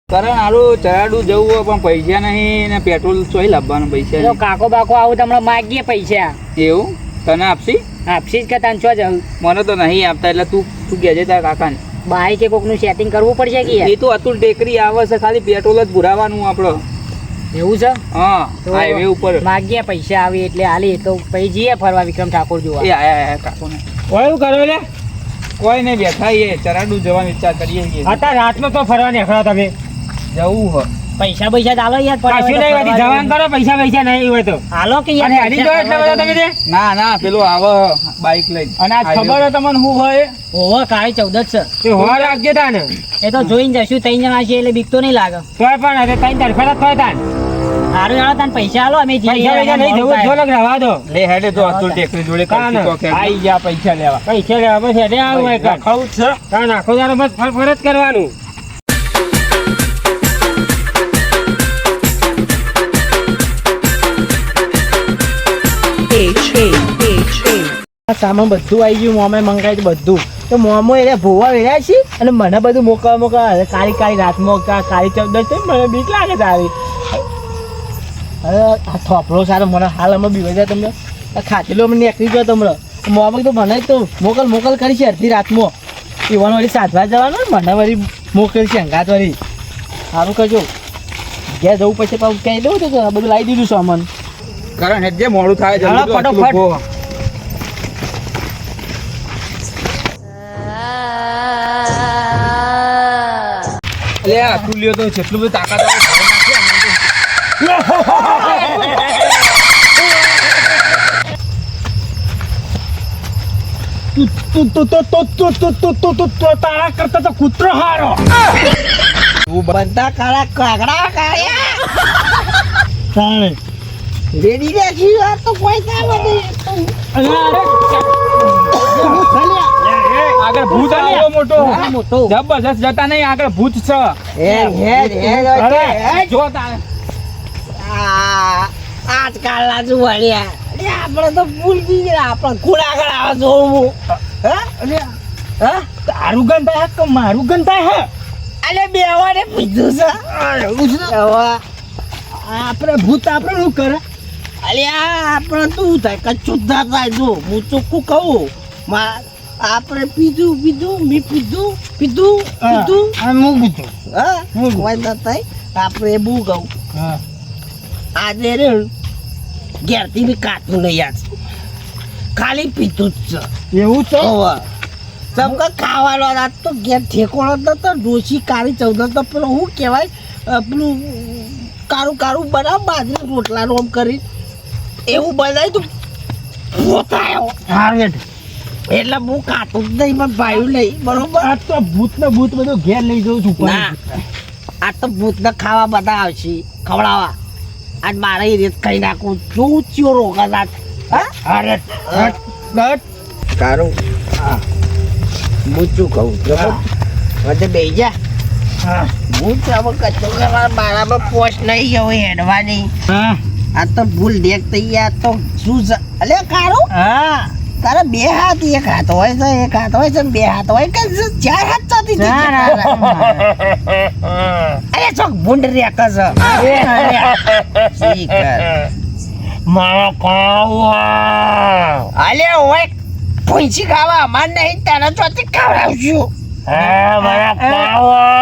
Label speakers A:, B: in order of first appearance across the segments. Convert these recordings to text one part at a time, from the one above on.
A: કારણ હારું ચરાડું જવું હોય પણ પૈસા નહીં ને પેટ્રોલ ચોઈ લાવવાનું પૈસા
B: તો કાકો બાકો આવું તમને માગીએ પૈસા
A: એવું તને આપશી
B: આપશી જ કે તને છો જવું
A: મને તો નહીં આપતા એટલે તું કહેજે તારા કાકાને
B: બાઈક કે કોકનું સેટિંગ કરવું પડશે કે
A: એ તો અતુલ ટેકરી આવે છે ખાલી પેટ્રોલ જ ભરાવાનું આપણો
B: એવું છે
A: હા હાઈવે ઉપર
B: માગીએ પૈસા આવી એટલે હાલી તો પછી જઈએ ફરવા વિક્રમ ઠાકોર જોવા
A: એ આયા કાકોને કોઈ કરો લે કોઈ નહીં બેઠા એ ચરાડું જવાનો વિચાર કરીએ છીએ
C: અત્યારે રાતનો તો ફરવા નીકળો તમે
A: જવું હો
B: પૈસા ચાલો યાર
C: કશું નહીં વળી જવાન કરો પૈસા નહીં હોય તો
B: હાલો કે
C: અને હરી જો એટલે બધા તમે તે
A: ના ના પેલો આવે બાઈક લઈને
C: અને આ ખબર હોય તમને શું હોય
B: ઓહો કાળી 14 જ છે
C: તે હોવા રાખજે તાને
B: એ તો જોઈને જશું 3 જણા છે એટલે બીક તો નહીં લાગે
C: તોય પણ હવે કઈ તરફેલા જ થાય તાન
B: સારું જાણો તને પૈસા હાલો અમે
C: પૈસા નહીં જવું જો લગ રહેવા દો
A: લે હેડે તો અતુલ ટેકરી જોડે કરશું તો કે
C: આઈ જા પૈસા લેવા બસ હેડે આવું એક
A: ખાવું છે
C: તાન આખો દાડો બસ ફર જ કરવાનું
B: સામાન બધું આવી ગયું મોમે મંગાવી બધું તો મોમો એટલે ભોવા વેર્યા છે અને મને બધું મોકલ કાળી કાળી રાતમાં કાળી 14 છે મને બીક લાગે તારી હવે આ થોપડો સારો મને હાલ અમે બીવા જાય તમને ખાતેલો મને નીકળી ગયો તમને મોમાં તો મને તો મોકલ કરી છે અડધી રાતમાં ઈવન વળી સાધવા જવાનું મને વળી મોકલ છે અંગાત વળી સારું કરજો ઘેર જવું પછી પાછું કહી દઉં તો બધું લાવી દીધું સામાન
A: કારણ હેડજે મોડું થાય જલ્દી
B: ફટાફટ.
A: લે તું લ્યો તો જેટલું બધું તાકાત આવે
C: તારા કરતા તો કૂતરો હારો
B: બધા કાળા કાગડા કાળ્યા રેડી રાખી આ તો કોઈ કામ
A: આગળ ભૂત આવ્યો મોટો
B: મોટો
A: જબરજસ્ત જતા નહીં આગળ ભૂત છે જો તારે
B: આજકાલના જુવાળિયા આપણે તો ભૂલજી ગયા આપણે ખોડા આવે જોવું
C: તારું ગન થાય કે મારું ગન થાય
B: અલે બેવાને પીધું છે આપણે ભૂત આપણે શું કરે અલ્યા આપણે શું થાય કચ્છું થાય જો હું ચોખ્ખું કહું આપણે પીધું મેં પીધું
C: હું કીધું
B: હા કોઈ ના થાય આપણે એ બહુ કહું આજે રે ઘેરથી બી કાચું નહીં યાદ ખાલી પીધું જ છે
C: એવું છે
B: ચમકા ખાવાનો રાત તો ઘેર ઠેકોણો તો ડોસી કાળી 14 તો પેલો શું કહેવાય પેલું કારું બનાવ બાજરી રોટલા રોમ કરી એવું બનાવી તો પોતાયો એટલે હું કાતું જ નહીં પણ ભાઈ નહીં બરોબર
C: આ તો ભૂત બધું ઘેર લઈ જઉં છું
B: ના આ તો ભૂતને ખાવા બધા આવશે ખવડાવવા આજ મારે એ રીત ખાઈ નાખું શું ચિયો રોકા નાખ
C: અરે
B: કારું હું શું કહું બધે બે જા હું ચાલો કચો મારામાં પોસ્ટ નહીં ગયો હેડવાની આ તો ભૂલ દેખ થઈ આ તો શું છે અલે કારું
C: હા
B: તારા બે હાથ એક હાથ હોય છે બે હાથ હોય કે 4 હાથ ચાતી અરે ચોક ભૂંડ રે કસ
C: મારા કાવા
B: અલે ઓય પૂંછી ખાવા અમાર નહીં તારા ચોથી ખાવડાવશું
C: મારા કાવા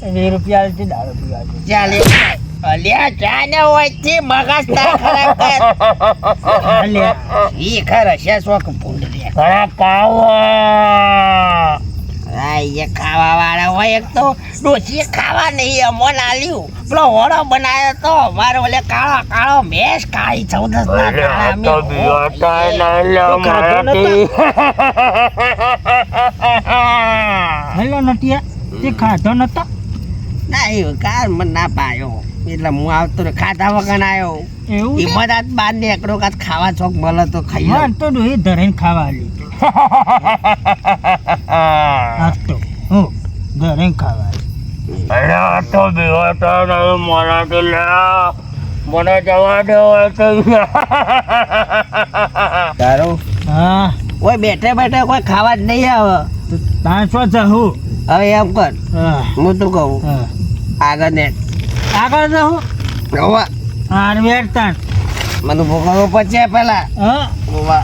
C: 20 રૂપિયા થી દારૂ પીવા
B: ચાલે અલ્યા જાને હોય તે મગજ તા ખરાબ કર અલ્યા ઈ ખરા છે શોક ભૂંડ રે
C: મારા કાવા
B: આય ખાવા વાળા હોય એક તો ડોસી ખાવા નહીં અમોન આલ્યું પેલો હોળો બનાવ્યો તો મારો ઓલે કાળો મેશ કાળી 14 ના કાળા મે
C: હેલો નટિયા તે ખાધો નતો
B: ના એવું કાર મને ના પાયો એટલે હું આવતો ખાધા વગર આવ્યો
C: એવું
B: એ બધા બાર ને એકડો કાત ખાવા ચોક મળે તો ખાઈ લો
C: તો ડોહી ધરેન ખાવા આલી આ તો હું ધરેન ખાવા અરે આ તો બેવતા ના મોરા તો લે મને જવા દે તો
B: તારો
C: હા
B: કોઈ બેઠે કોઈ ખાવા જ નહીં આવે
C: તો 500 જહું
D: હવે એમ કર
B: હા
D: હું તો કહું
B: હા
D: આગળ ને
B: આગળ જાઉં
D: હોવા
B: હાર વેરતા
D: મને ભોગવવો પડશે પેલા
B: હા
D: હોવા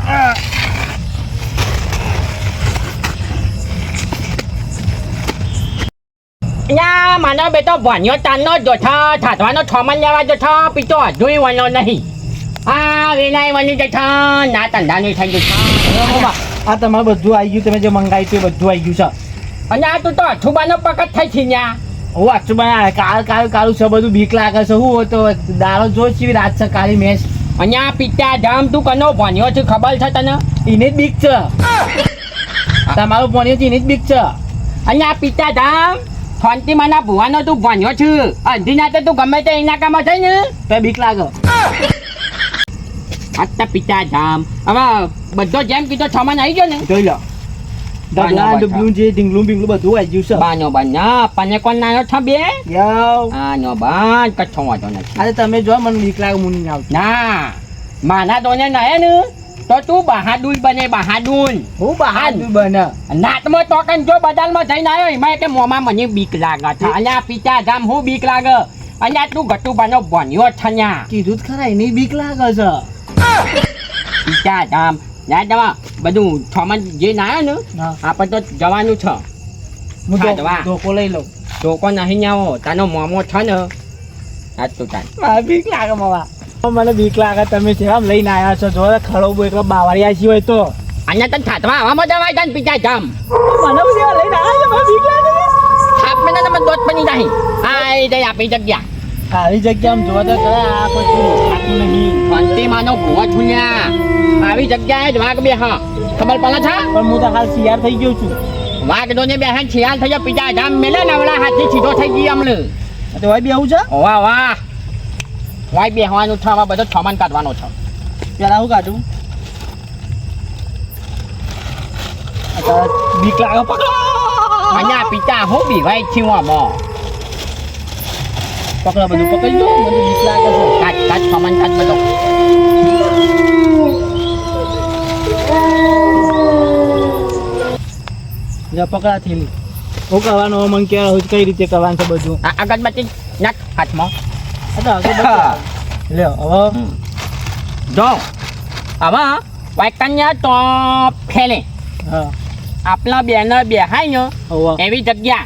E: યા માનો બેટો ભણ્યો તારનો જોઠા ઠાઠવાનો ઠોમન લેવા જોઠા પીતો અધુય વણો નહીં આ વેલાય વણી જઠા ના ધંધાનું થઈ જઠા
B: બાબા આ તમારે બધું આવી ગયું તમે જે મંગાવ્યું તે બધું આવી ગયું છે
E: અને આ તું તો અઠુબાનો પકડ થઈ છે ન્યા
B: હું આચું બના કાળું છે બધું બીક લાગે છે હું તો દારો જો ચીવી રાત છે કાળી મેચ
E: અને આ પિતા ધામ તું કનો ભણ્યો છે ખબર છે તને
B: એને જ બીક છે તમારું ભણ્યો છે એને જ બીક છે
E: અને આ પિતા ધામ ફોનથી મને ભુવાનો તું ભણ્યો છું અંધી ના તો તું ગમે તે એના કામ થઈ ને
B: તો બીક લાગે
E: આટલા પિતા ધામ હવે બધો જેમ કીધો ઠોમન આવી ગયો ને
B: જોઈ લો
E: બાનો
B: ડબલું જે ઢીંગલું બીંગલું બધું આવી ગયું છે
E: બાનો બાના પને કોણ નાનો થબે
B: યાવ
E: આ નો બાન કચ્છો વાંધો નથી
B: અરે તમે જો મને બીક લાગે હું નહીં આવતી
E: ના માના દોને નહે ને તો તું બહાદુર બને બહાદુર
B: હું બહાદુર બને
E: નાતમાં તો કન જો બદાલમાં જઈને આવ્યો એમાં કે મોમાં મને બીક લાગે છે અને આ પિતા ધામ હું બીક લાગે અને આ તું ગટુ બનો બન્યો છન્યા
B: કીધું જ ખરા એની બીક લાગે છે
E: પિતા ધામ ના જવા બધું થોમન જે ના આવ્યો ને
B: હા.
E: આપણે તો જવાનું છે
B: હું
E: ખાધવા.
B: ધોકો લઈ લઉં
E: તો કોઈ નહીં આવો તાનો મોમો છે ને આજ તું તાન
B: મારે બીક લાગે મામા મને બીક લાગે તમે છે આમ લઈને આવ્યા છો જો ખડો બો એકલો બાવળિયા છીએ હોય તો
E: અને તને થાતવા આવામાં જવાય તને પિતા ધામ
B: મને હું જેવા લઈને આવ્યા છો મને બીક લાગે
E: થાપ મને તમે દોત બની નહીં આ દઈ આપી જગ્યા
B: આવી જગ્યામાં જોવા તો ખરા આ કોઈ થાતું નહીં
E: અંતે માનો ભૂવા છુલ્યા આવી જગ્યાએ જ વાઘ બે હા ખબર પડે છે
B: પણ હું તો હાલ તૈયાર થઈ ગયો છું
E: વાઘ દોને બે હાથ છિયાલ થઈ ગયો પિતા ધામ મેલે નવડા હાથથી સીધો થઈ ગઈ અમને
B: તો હવે બી આવું છે
E: વાહ વાહ વાય બેહવાનું છે હવે બધો થોમન કાઢવાનો છે
B: પેલા હું કાઢું અત્યારે બીક લાગે પકડો
E: અને આ પિતા હું બીવાય છું આમાં
B: પકડો બધું પકડી દો મને બીક લાગે છે
E: કાઢ કાઢ થોમન કાઢ બધો
B: જા પકડા થેલી હું કરવાનું હવે મને કહેવાય હું કઈ રીતે કરવાનું છે બધું
E: આ અગરબત્તી નાખ હાથમાં
B: લ્યો હવે
E: જો હવે વાયકન્યા તો ફેલે
B: હા
E: આપણા બેનર બેહાય ને
B: હવે
E: એવી જગ્યા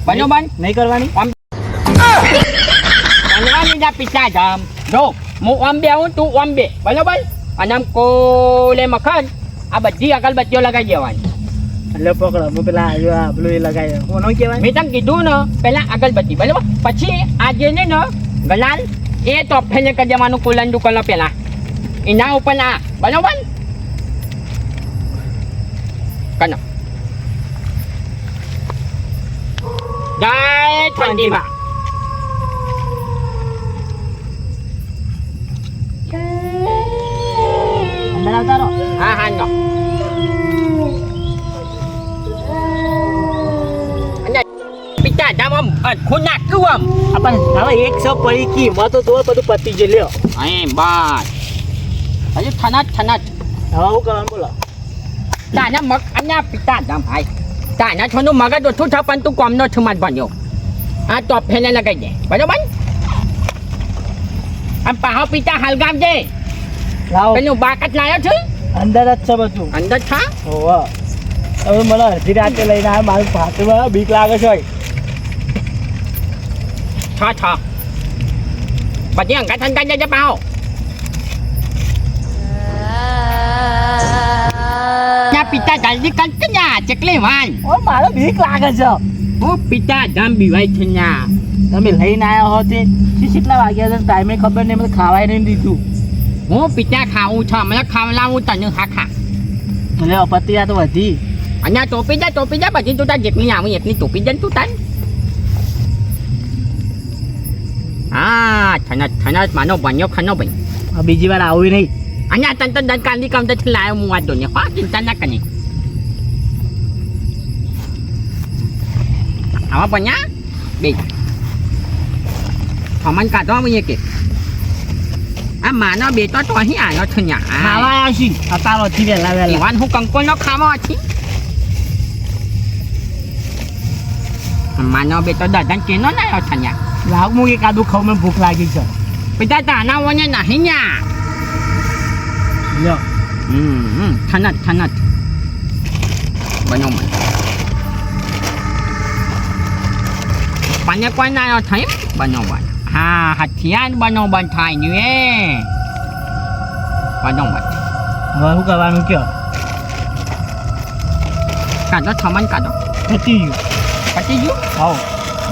E: બરોબર
B: નહીં કરવાની
E: બનવાની ના પિતા ધામ જો હું ઓમ બે આવું તું ઓમ બે બરોબર અને આમ કોલે મખન આ બધી અગરબત્તીઓ લગાવી દેવાની
B: એટલે પકડો હું પેલા આ પેલું એ લગાવી કોનો કહેવાય
E: મેં તને કીધું ને પેલા અગરબત્તી બરોબર પછી આ જે ને ગલાલ એ તો ફેલે કરી દેવાનું કુલન દુકલ પેલા એના ઉપર ના બરોબર કનો જય ઠંડીમાં
B: અંદર આવતા રહો
E: હા હા નો અને પિતા ધામ આમ અડખું નાખ્યું આમ
B: આપણ હવે એક સો પડી કી માં તો જો બધું પતી જ લ્યો
E: અહીં બસ હજુ થનાટ થનાટ
B: હવે હું કરવાનું બોલો
E: તાના મગ અને પિતા ધામ ભાઈ તાના છોનું મગજ ઓછું છે પણ તું કોમનો છું માર બન્યો આ તો ફેને લગાઈ દે બરોબર આમ પાહો પિતા હાલગામ દે
B: લાવો
E: પેલું બાકત લાયો છું
B: અંદર જ છે બધું
E: અંદર થા
B: હોવા હવે મને અડધી રાતે લઈને આવ્યા મારું ફાટમાં બીક લાગે છે
E: થા થા પછી અંગા થંગા જજે પાહો ત્યાં પિતા જલ્દી કરતો જા ચકલી વાન
B: ઓ મારો બીક લાગે છે
E: ઓ પિતા ધામ બીવાય છે ન્યા
B: તમે લઈને આવ્યા હો તે કેટલા વાગ્યા છે ટાઈમે ખબર નહીં મને ખાવાય નહીં દીધું
E: હું પિતા ખાવું છું હમણાં ખાવલાવું તને હા ખા
B: એટલે અપત્તિ આ તો વધી
E: અને આ ટોપી જા બધી તું તાર જેટલી આવી એટલી ટોપી જાય તું તાર હા થનત માનો બન્યો ખનો ભાઈ
B: આ બીજી વાર આવું નહીં
E: અને આ તને તો દંત કાંદી કામ તો લાયો હું વાંધો ને હા ચિંતા ના કરે આવા બન્યા બે ખમણ કાઢો આવીએ કે આ માનો બેટો તો અહીં આવ્યો છે ન્યા
B: ખાવા આવ્યા છીએ અતારોથી વહેલા વહેલા
E: એવાન હું કંકોલ નો ખાવા હતી માનો બેટો દાદા કેનો ના આવ્યો થયા
B: લાવ હું એક આદું ખાઉં મને ભૂખ લાગી છે
E: પિતા તાના વને નહીં ન્યા
B: લ્યો
E: થનત બનો મને પાને કોઈ ના આવ્યો થાય બનોબન હા હથિયાર બનોબન થાય ને એ બનોબન
B: હવે શું કરવાનું કયો
E: કાઢો થમન કાઢો
B: પતી ગયું
E: પતી ગયું
B: આવો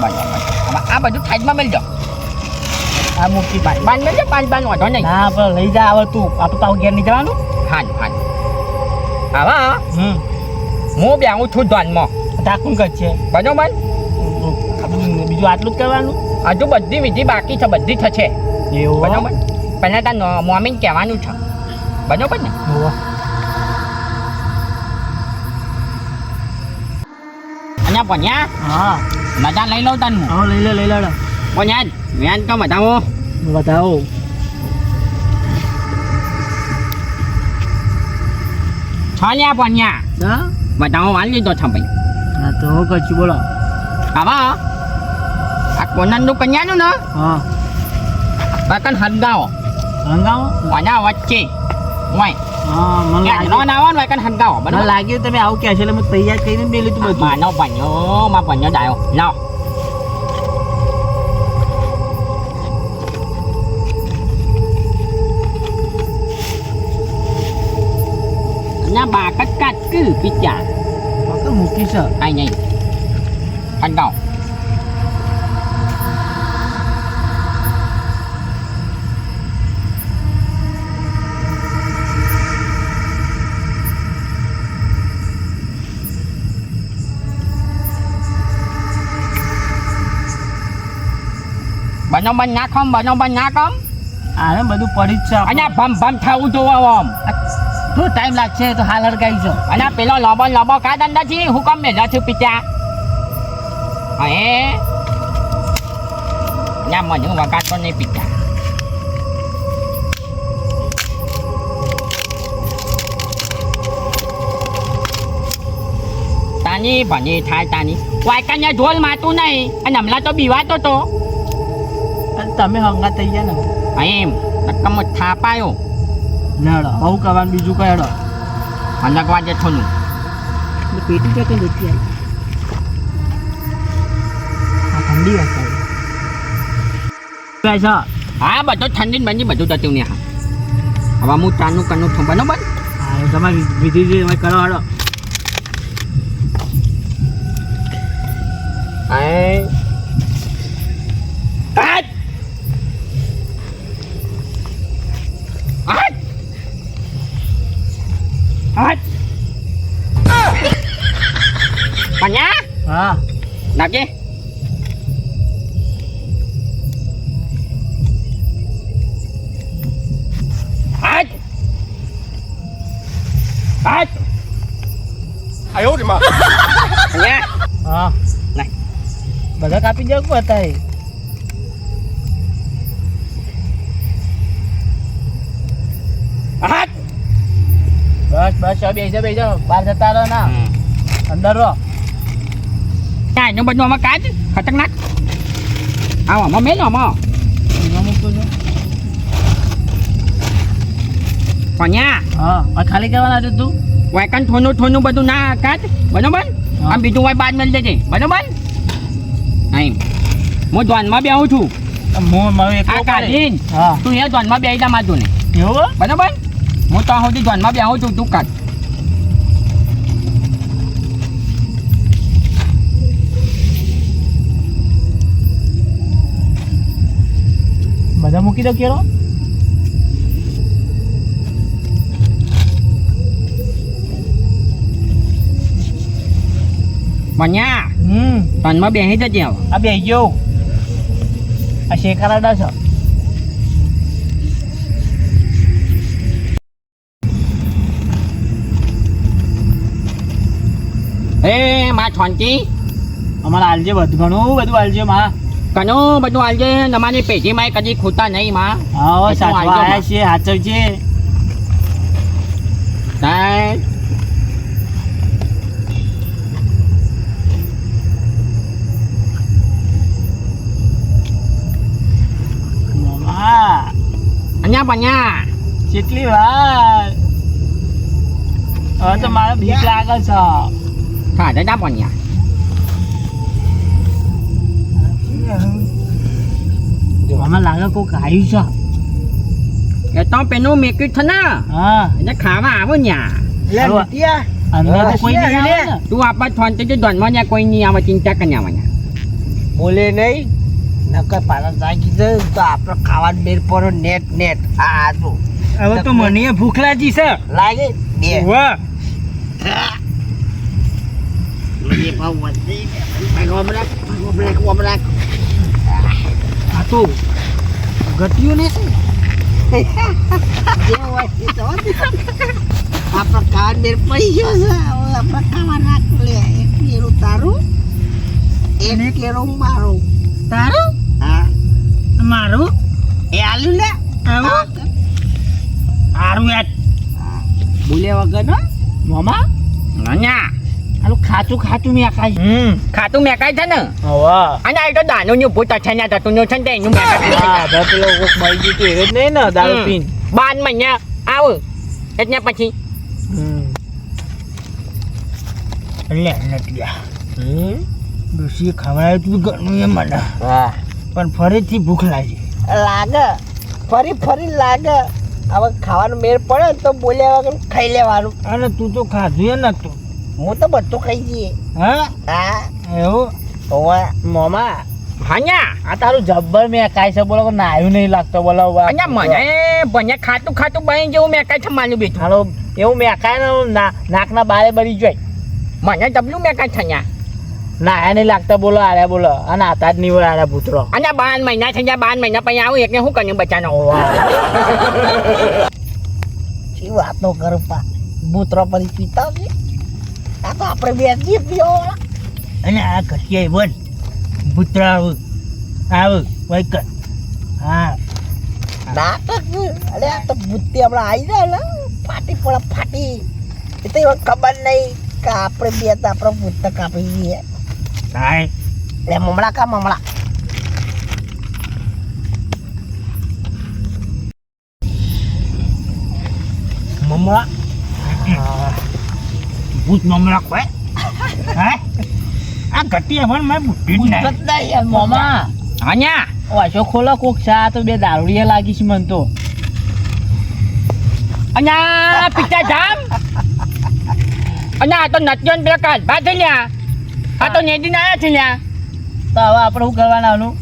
E: બનોબન હવે આ બધું સાઈડમાં મેળજો
B: આ મૂકી બાય
E: બાન મેળજો બાન વાંધો નહીં
B: ના આપણે લઈ જા આવે તું આપણે પાછું ઘેર નહીં જવાનું
E: હાલ હવે હું બે આવું છું ધ્યાનમાં
B: ટાકું કરશે
E: બનોબન
B: બીજું આટલું જ કરવાનું
E: હજુ બધી વિધિ બાકી છે બધી થશે
B: એવું
E: બરાબર પહેલાં તાર મમ્મીને કહેવાનું છે બરાબર ને અને ભણ્યા
B: હા
E: મજા લઈ લઉં તાનું
B: હા લઈ લે
E: ભણ્યા વેન તો બતાવો
B: બતાવો
E: છલ્યા ભણ્યા
B: હા
E: બતાવો વાલ લીધો છે ભાઈ
B: હા તો હું કરશું બોલો
E: હવે આ કોનનનું કન્યાનું ને
B: હા
E: બાકન હરગાવો
B: હંગાવો
E: વના વચ્ચે હોય
B: હા મને
E: નો ના આવો ને વાકન હરગાવો
B: મને
E: બરાબર
B: લાગ્યું તમે આવું કહે છે એટલે મેં તૈયાર કરીને મેલી તું બધું
E: માનો ભણ્યો માં ભણ્યો ડાયો લાવ ના બાકત કાટકું પિચ્ચા
B: પકડ મૂકી છે
E: ai nhỉ anh đâu bạn ông nhá không bạn ông nhá không
B: આને બધું પડી જ છે
E: anh nha bầm bầm thâu cho ông
B: શું ટાઈમ લાગશે તો હાલ હરગાઈ છો
E: anh પેલો લોબો કા દંડા છે હુકમ મે જા છું પિચ્ચા હે nha મને વગાડતો નહીં પિચ્ચા તાની ભણી થાય તાની વાયકાને ઢોલ માતું નહીં અને હમણાં તો બીવાતો તો
B: અને તમે હંગા થઈ ગયા ને
E: એમ નક્કમ થાપાયો
B: લડો આવું કરવાનું બીજું કઈ હેડો
E: અલગવા જે થોનું
B: પેટી કે કઈ જતી આ ઠંડી વાત છે
E: હા બધું ઠંડી બની બધું જતું ને હા હવે હું ચાનું કનું છું બરાબર
B: હા તમારી વિધિ જે તમે કરો હેડો
E: Panya,
B: હા
E: nak je? Hot, hot. Ayo di mana? Panya,
B: હા
E: Này.
B: બધા કાપી જાવ કે હતા
E: hot.
B: બસ બે જાઓ બહાર જતા રહો ના અંદર રહો
E: Này, nó bên ngoài cái chứ, phải chắc nát. Mà mấy nào mà?
B: એમાં મૂકું છું
E: Còn nha,
B: હા ખાલી કરવાના હતું તું
E: ngoài căn thôn bên na cái, bên nó bên. Anh bị ngoài ban bên đây gì, bên nó bên. Này, mỗi đoàn mà béo chú.
B: હું મારું એક
E: À cả đi,
B: હા
E: tôi nhớ đoàn mà béo ra mà chú này,
B: એવું
E: bên nó bên. Mỗi to hồi đi đoàn mà béo chú cắt.
B: બધા મૂકી દો કેરો
E: Còn nha, đoàn mà béo hết rất nhiều.
B: આ બે ગયો આ શેકારાડા છે
E: Ê, mà chọn chi?
B: અમારે હાલજે બધું ઘણું બધું હાલજે માં
E: Kano બધું આલજે તમારી પેટીમાં કદી ખૂટા નહીં માં
B: હા
E: બધું
B: સાચવા
E: હાલજો
B: આવ્યા
E: માં.
B: છીએ હાચવજે
E: Đấy. બન્યા
B: કેટલી વાર હવે તો મારે બીક લાગે છે
E: ખાધા તા બન્યા
B: આમાં લાગે કોક આવ્યું છે
E: એ તો પેલું મેક્યું છે ને
B: હા
E: એટલે ખાવા આવો ન્યા
B: અંદર તો કોઈ નહીં આવે ને.
E: તું આપા થોન તો ધનમાં ન્યા કોઈ નહીં આવે ચિંતા કરી આવવાના
D: બોલે નહીં નકર પાછા જાગી જાય તો આપણે ખાવાનું બેર પર નેટ નેટ આ તો
B: હવે તો મને ભૂખ લાગી છે
D: લાગે બે
B: વાહ
D: બે ભાવ વધી ગયા
B: આ તો ઘટ્યું ને
D: જે હોય તે તો આપણે ખાવાનું બેર પડી ગયો છે હવે આપણે ખાવા નાખ લે એક કેરું તારું એક કેરું મારું
B: તારું
D: હા
B: મારું
D: એ આલુ લે
B: આવું? સારું યાર
D: બોલ્યા વગર નો
B: મામા
E: ન્યા
B: આલું ખાચું ખાચું મેં ખાઈ
E: ખાતું મેકાય છે ને
B: હવા
E: અને આ તો દાનું નું ભૂત છે ને તો નું છે ને એનું મેકાય
B: હા પેલો કોક મરી ગયું તો એ જ નહીં ને દારૂ પીને
E: 12 મહિના આવ એટલે પછી
C: લે નથી ડોશી ખવડાવ્યું તું ઘરનું એ મને
D: હા
C: પણ ફરીથી ભૂખ લાગી
D: લાગે ફરી ફરી લાગે હવે ખાવાનું મેળ પડે ને તો બોલ્યા વગર ખાઈ લેવાનું
C: અને તું તો ખાધું એ નતું
D: હું તો બધું ખાઈ જઈએ
C: હા
D: હા
C: એવું
D: હોવે
B: મામા
E: હન્યા
B: આ તારું જબ્બર મેં કાઈ છે બોલો નાયું નહીં લાગતો બોલો
E: અને મને બને ખાતું ખાતું બની જેવું મેકાય છે માનું બેઠું
B: હાલો એવું મેં કાય ને નાકના બારે બળી જાય
E: મને ડબલું મેકાય છે ન્યા
B: નાયા નહીં લાગતા બોલો આર્યા બોલો અને આતા જ નહીં આર્યા પુત્રો
E: અને 12 મહિના થઈ ગયા 12 મહિના પછી આવું એટલે શું કર્યું બચ્ચાનો
D: શું વાતો કરું પા બૂતરો પરી પીતા છે આ તો આપણે બેસીએ પીઓ
C: અને આ ઘટિયા બન પુત્ર આવ વૈક હા
D: નાટક અરે આ તો બુદ્ધિ હમણાં આવી જાય ને ફાટી પડે ફાટી એ તો એમાં ખબર નહીં કે આપણે બે તો આપણે ભૂત કાપી દઈએ
C: થાય
D: એટલે મમડા કા મમડા
C: મમરા ભૂત મમરા કોઈ હે આ ઘટિયા બન મેં બુદ્ધિ જ નહીં
D: નહીં
B: મામા
E: હન્યા
B: વાંચો ખોલો કોક ચા તો બે દારૂડિયા લાગી છે મને તો
E: અને પિતા જામ અને આ તો નત્યો ને પેલા કાઢવા થઈ લ્યા આ તો નેદીને આવ્યા છે લ્યા
B: તો હવે આપણે શું કરવાના આનું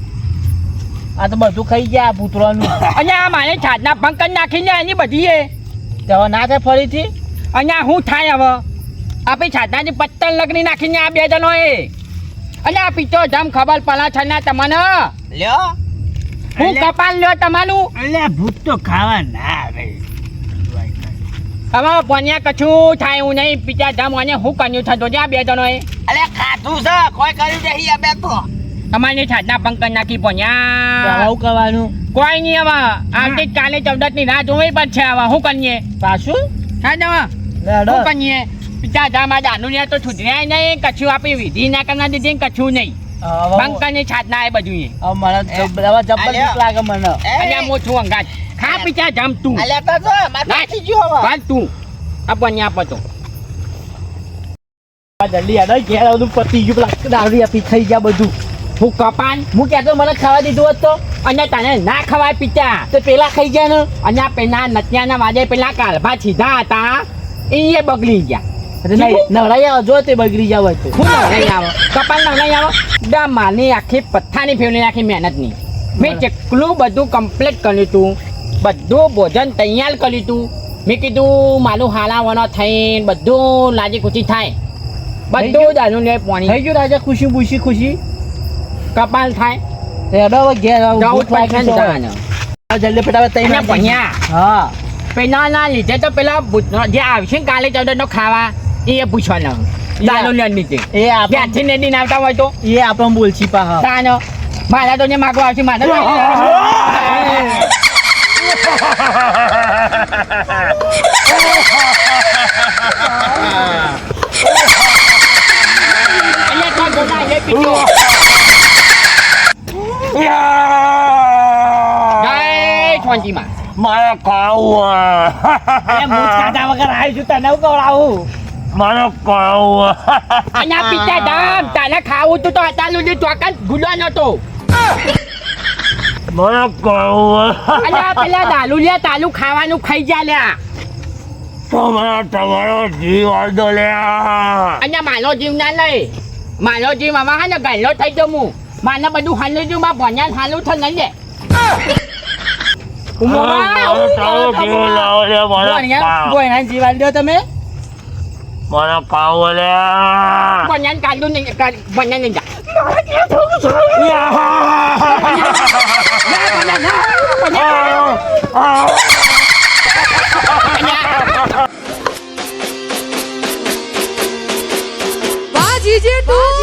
B: આ તો બધું ખાઈ ગયા આ પુત્રોનું
E: અને આ મારે છાતના પંકજ નાખી લ્યા એની બધી એ
B: તો હવે ના થાય ફરીથી
E: અને આ શું થાય હવે આપણી છાતનાથી પત્તર લગની નાખીને આ બે જણો એ અને આ પીતો જમ ખબર પલા છે ને તમને
D: લ્યો
E: હું કપાલ લ્યો તમારું
C: અલ્યા ભૂત તો ખાવા ના આવે
E: હવે પોન્યા કશું થાય એવું નહીં પિતા જમ અને હું કર્યું છે જોજે આ બે જણો એ
D: અલે ખાધું છે કોઈ કર્યું નહીં આ બે તો
E: તમારી છાતના પંકજ નાખી
B: તો હવે
E: પોન્યા
B: શું કરવાનું
E: કોઈ નહીં હવે આવતીકાલે 14 ની રાહ જોવી પડશે હવે શું કરીએ
B: પાછું
E: હા ને
B: લેડો
E: શું કરીએ પિતા જામ આ દાનું ને તો સુધર્યા નહીં કશું આપી વિધિ ના કરના દીધી ને કશું નહીં બંકર ની છાત ના એ બધું
B: હવે મને જબ્બર બીક લાગે મને
E: અને હું છું અંગાત ખા પિતા જામ તું
D: અલે તો જો માથાથી ગયો હવે
E: બાલ તું આ બન્યા પતો
B: જલ્દી યાદ ઘેર બધું પતી ગયું પેલા દારૂ આપી ખાઈ ગયા બધું
E: હું કપાન
B: હું કહેતો મને ખાવા દીધું હોત તો
E: અને તને ના ખવાય પિતા
B: તે પેલા ખાઈ ગયા ને
E: અને આ પેલા નત્યાના વાજે પેલા કાલભા સીધા હતા એ બગડી ગયા
B: નવરાઈ આવો જો તે બગડી જાવ હોય તો
E: હું નવરાઈ આવો કપાલ નવરાઈ આવો દા માની આખી પથ્થાની ફેવલી નાખી મહેનતની મેં જેટલું બધું કમ્પ્લીટ કર્યું તું બધું ભોજન તૈયાર કર્યું તું મેં કીધું મારું હાલાવાનો થઈને બધું લાજી ખુશી થાય બધું દાનું લે પાણી
B: થઈ ગયું રાજા ખુશી બુશી ખુશી
E: કપાલ થાય
B: રેડો હવે ઘેર
E: જવું જ પડશે ને તાને.
B: જલ્દી ફટાફટ તઈ
E: અને ભણ્યા
B: હા
E: પેલા ના લીધે તો પેલા ભૂતનો જે આવશે ને કાલે 14 નો ખાવા એ પૂછવાનું દાનું લે નીચે
B: એ આપણે
E: ત્યાંથી નેદી આવતા હોય તો
B: એ આપણે બોલછી પા હા
E: તાનો મારા તો ને માગવા આવશે મારે તો અહીંયા તો જોના એ પીજો જય શાંતિમાં
C: મારે ખાવું
B: અરે હું ખાધા વગર આવી છું તને હું ખવડાવું
C: મારે ખાવું
E: અને આ પિતા ધામ તને ખાવું તું તો અત્યાર સુધી ચોકન ગુલો નતો
C: મારે ખાવું
E: અને આ પેલા દાલુલિયા તાલુ ખાવાનું ખાઈ જા લ્યા
C: તમારો જીવ આદો લે
E: અને મારો જીવ ના લઈ મારો જીવ આમાં હા ને ગયેલો થઈ જાઉં હું માને બધું હાલું છું માં ભણ્યા હાલું થઈ નહીં લે
B: બોયના જીવાલ દો તમે
C: મને ખાવું લે
E: ભણ્યા કાઢું નહીં ભણ્યા નહીં જા
F: વાહ જીજે તું